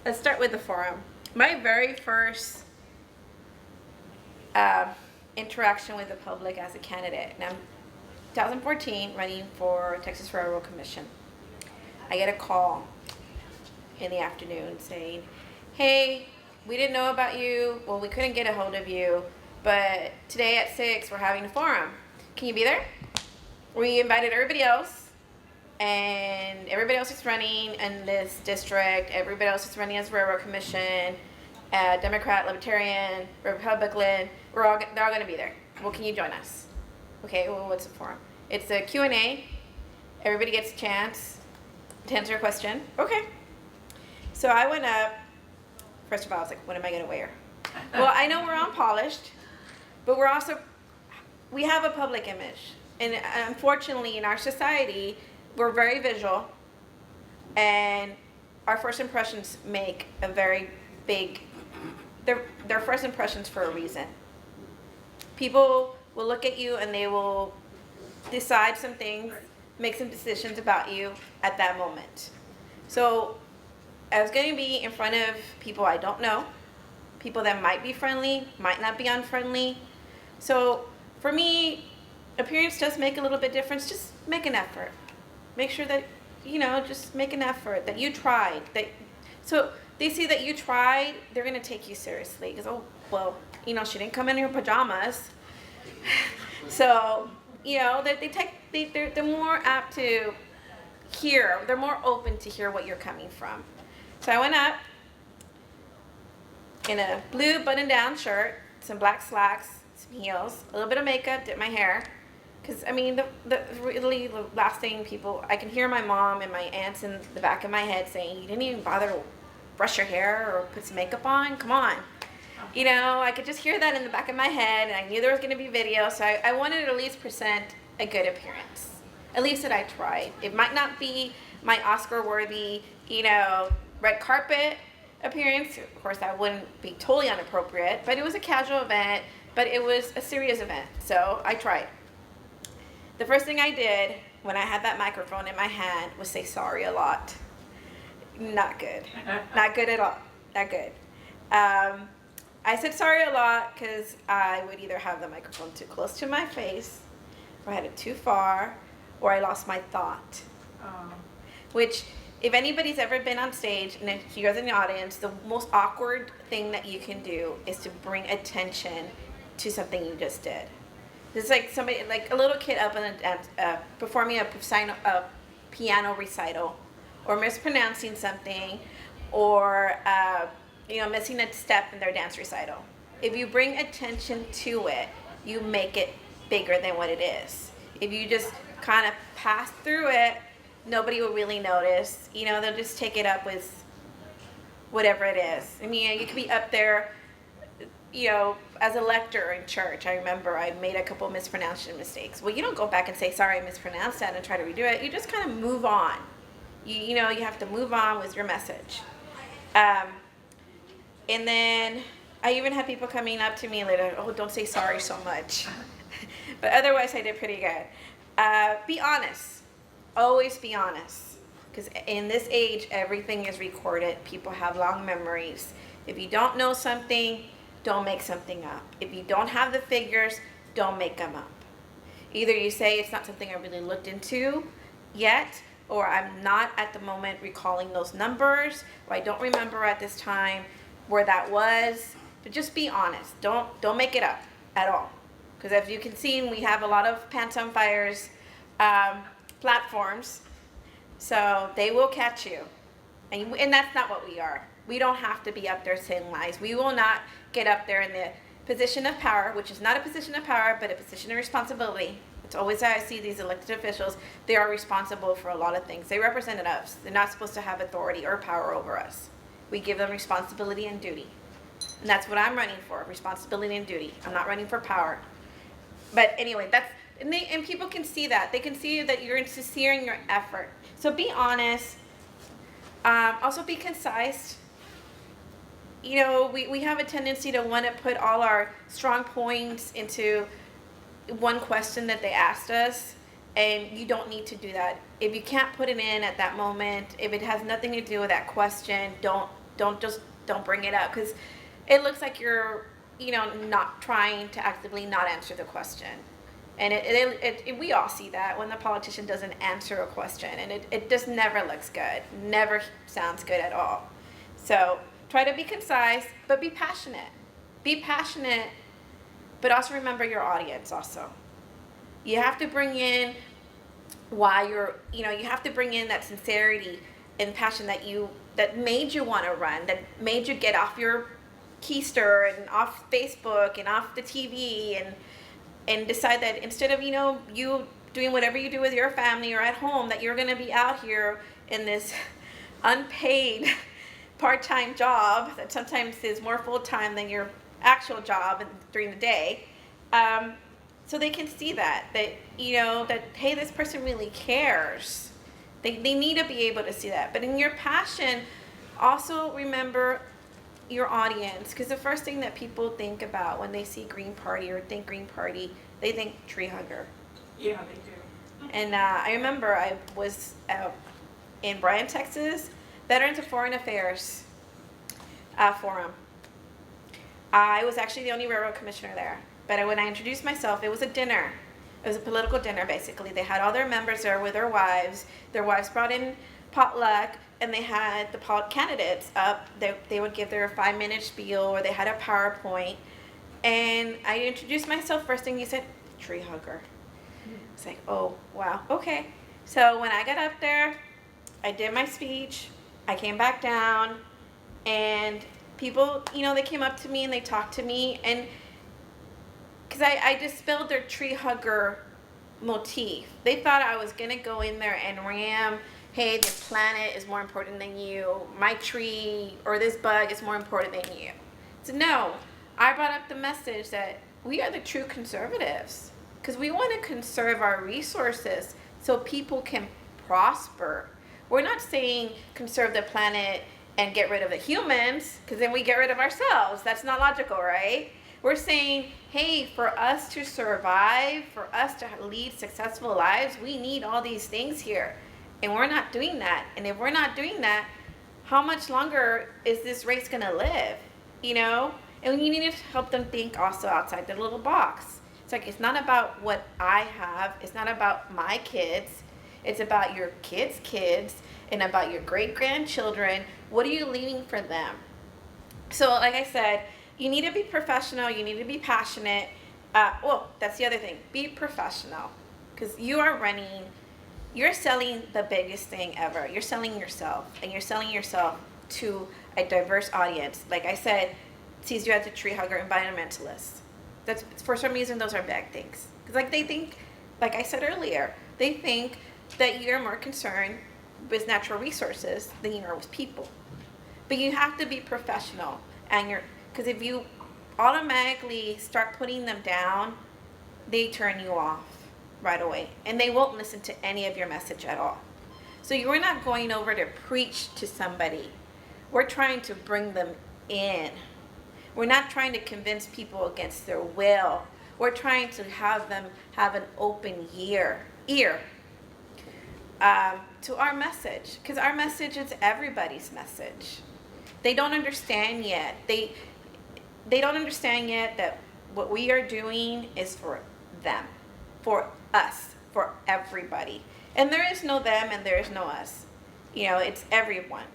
Let's start with the forum. My very first interaction with the public as a candidate. Now, 2014, running for Texas Railroad Commission. I get a call in the afternoon saying, hey, we didn't know about you. Well, we couldn't get a hold of you, but today at 6, we're having a forum. Can you be there? We invited everybody else, and everybody else is running in this district. Everybody else is running as Railroad Commission, Democrat, Libertarian, Republican. They're all going to be there. Well, can you join us? Okay, well, what's the forum? It's a Q&A. Everybody gets a chance to answer a question. Okay. So I went up. First of all, I was like, what am I going to wear? Well, I know we're unpolished, but we have a public image. And unfortunately, in our society, we're very visual, and our first impressions make a very big, they're first impressions for a reason. People will look at you and they will decide some things, make some decisions about you at that moment. So I was going to be in front of people I don't know, people that might be friendly, might not be unfriendly. So for me, appearance does make a little bit difference. Just make an effort. Make sure that, just make an effort, that you tried. So they see that you tried, they're going to take you seriously. Because, oh, well, she didn't come in her pajamas. So, they're more apt to hear. They're more open to hear what you're coming from. So I went up in a blue button-down shirt, some black slacks, some heels, a little bit of makeup, did my hair. Because, the last thing I can hear my mom and my aunts in the back of my head saying, you didn't even bother to brush your hair or put some makeup on? Come on. I could just hear that in the back of my head, and I knew there was going to be video, so I wanted to at least present a good appearance. At least that I tried. It might not be my Oscar-worthy, red carpet appearance. Of course, that wouldn't be totally inappropriate, but it was a casual event, but it was a serious event, so I tried. The first thing I did when I had that microphone in my hand was say sorry a lot. Not good. Not good at all. Not good. I said sorry a lot because I would either have the microphone too close to my face, or I had it too far, or I lost my thought. Which, if anybody's ever been on stage, and if you guys in the audience, the most awkward thing that you can do is to bring attention to something you just did. It's like somebody, like a little kid up and performing a piano recital, or mispronouncing something, or missing a step in their dance recital. If you bring attention to it, you make it bigger than what it is. If you just kind of pass through it, nobody will really notice. They'll just take it up with whatever it is. You could be up there, as a lector in church. I remember I made a couple mispronunciation mistakes. Well, you don't go back and say, sorry, I mispronounced that, and try to redo it. You just kind of move on. You have to move on with your message. And then I even had people coming up to me later, oh, don't say sorry so much. But otherwise, I did pretty good. Be honest. Always be honest. Because in this age, everything is recorded. People have long memories. If you don't know something, don't make something up. If you don't have the figures, don't make them up. Either you say it's not something I really looked into yet, or I'm not at the moment recalling those numbers, or I don't remember at this time where that was. But just be honest. Don't make it up at all. Because as you can see, we have a lot of Pants on Fire's platforms, so they will catch you. And that's not what we are. We don't have to be up there saying lies. We will not get up there in the position of power, which is not a position of power, but a position of responsibility. It's always how I see these elected officials. They are responsible for a lot of things. They represent us. They're not supposed to have authority or power over us. We give them responsibility and duty. And that's what I'm running for, responsibility and duty. I'm not running for power. But anyway, and people can see that. They can see that you're sincere in your effort. So be honest. Also be concise. We have a tendency to want to put all our strong points into one question that they asked us, and you don't need to do that. If you can't put it in at that moment, if it has nothing to do with that question, don't Don't bring it up, because it looks like you're, not trying to actively not answer the question. And we all see that when the politician doesn't answer a question, and it just never looks good, never sounds good at all. So try to be concise, but be passionate. Be passionate, but also remember your audience also. You have to bring in why you have to bring in that sincerity and passion that made you want to run, that made you get off your keister and off Facebook and off the TV and decide that instead of, you doing whatever you do with your family or at home, that you're going to be out here in this unpaid part-time job that sometimes is more full-time than your actual job during the day. So they can see that hey, this person really cares. They need to be able to see that. But in your passion, also remember your audience, because the first thing that people think about when they see Green Party or think Green Party, they think tree hugger. Yeah, they do. And I remember I was in Bryan, Texas, Veterans of Foreign Affairs Forum. I was actually the only railroad commissioner there. But when I introduced myself, it was a dinner. It was a political dinner, basically. They had all their members there with their wives. Their wives brought in potluck, and they had the candidates up. They would give their 5-minute spiel, or they had a PowerPoint. And I introduced myself. First thing you said, tree hugger. It's like, oh, wow, okay. So when I got up there, I did my speech. I came back down, and people, they came up to me and they talked to me, and because I dispelled their tree hugger motif. They thought I was going to go in there and ram, hey, the planet is more important than you. My tree or this bug is more important than you. So no, I brought up the message that we are the true conservatives, because we want to conserve our resources so people can prosper. We're not saying conserve the planet and get rid of the humans, because then we get rid of ourselves. That's not logical, right? We're saying, hey, for us to survive, for us to lead successful lives, we need all these things here. And we're not doing that. And if we're not doing that, how much longer is this race going to live? And you need to help them think also outside their little box. It's like, it's not about what I have. It's not about my kids. It's about your kids' kids and about your great-grandchildren. What are you leaving for them? So like I said, you need to be professional. You need to be passionate. That's the other thing. Be professional, because you're selling the biggest thing ever. You're selling yourself, and you're selling yourself to a diverse audience. Like I said, sees you as a tree hugger, environmentalist. That's, for some reason, those are bad things. Because they think, like I said earlier, they think that you're more concerned with natural resources than you are with people. But you have to be professional, because if you automatically start putting them down, they turn you off right away, and they won't listen to any of your message at all. So you're not going over to preach to somebody. We're trying to bring them in. We're not trying to convince people against their will. We're trying to have them have an open ear to our message, because our message is everybody's message. They don't understand yet. They don't understand yet that what we are doing is for them, for us, for everybody. And there is no them and there is no us. It's everyone.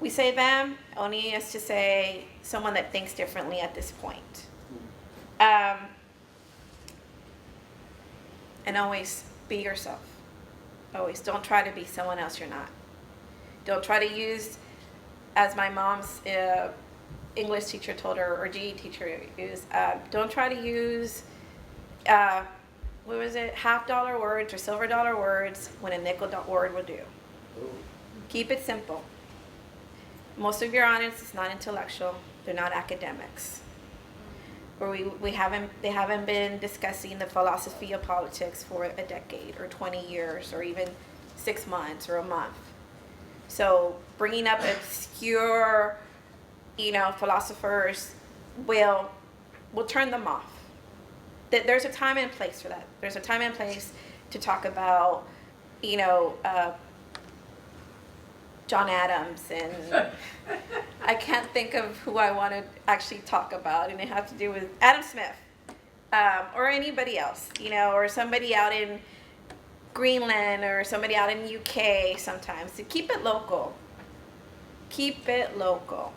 We say them only as to say someone that thinks differently at this point. And always be yourself. Always. Don't try to be someone else you're not. Don't try to use, as my mom's English teacher told her, or GE teacher used, don't try to use, $half words or silver dollar words when a nickel word will do. Keep it simple. Most of your audience is not intellectual. They're not academics. Or they haven't been discussing the philosophy of politics for a decade or 20 years or even 6 months or a month. So bringing up obscure, philosophers will turn them off. There's a time and place for that. There's a time and place to talk about, John Adams and I can't think of who I want to actually talk about, and it has to do with Adam Smith, or anybody else, or somebody out in Greenland or somebody out in UK sometimes. So keep it local. Keep it local.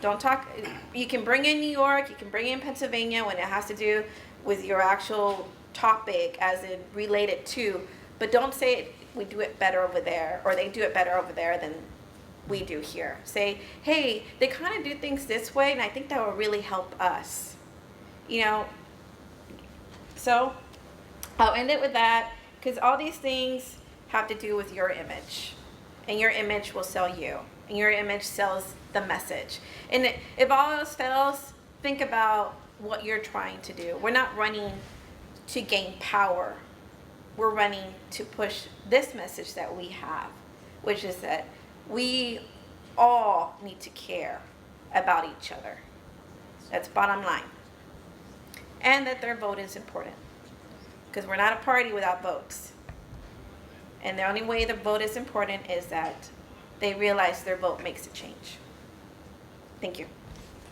Don't talk. You can bring in New York, you can bring in Pennsylvania when it has to do with your actual topic as in related to, but don't say we do it better over there or they do it better over there than we do here. Say, hey, they kind of do things this way and I think that will really help us. So I'll end it with that because all these things have to do with your image, and your image will sell you, and your image sells the message. And if all else fails, think about what you're trying to do. We're not running to gain power. We're running to push this message that we have, which is that we all need to care about each other. That's bottom line. And that their vote is important. Because we're not a party without votes. And the only way the vote is important is that they realize their vote makes a change. Thank you.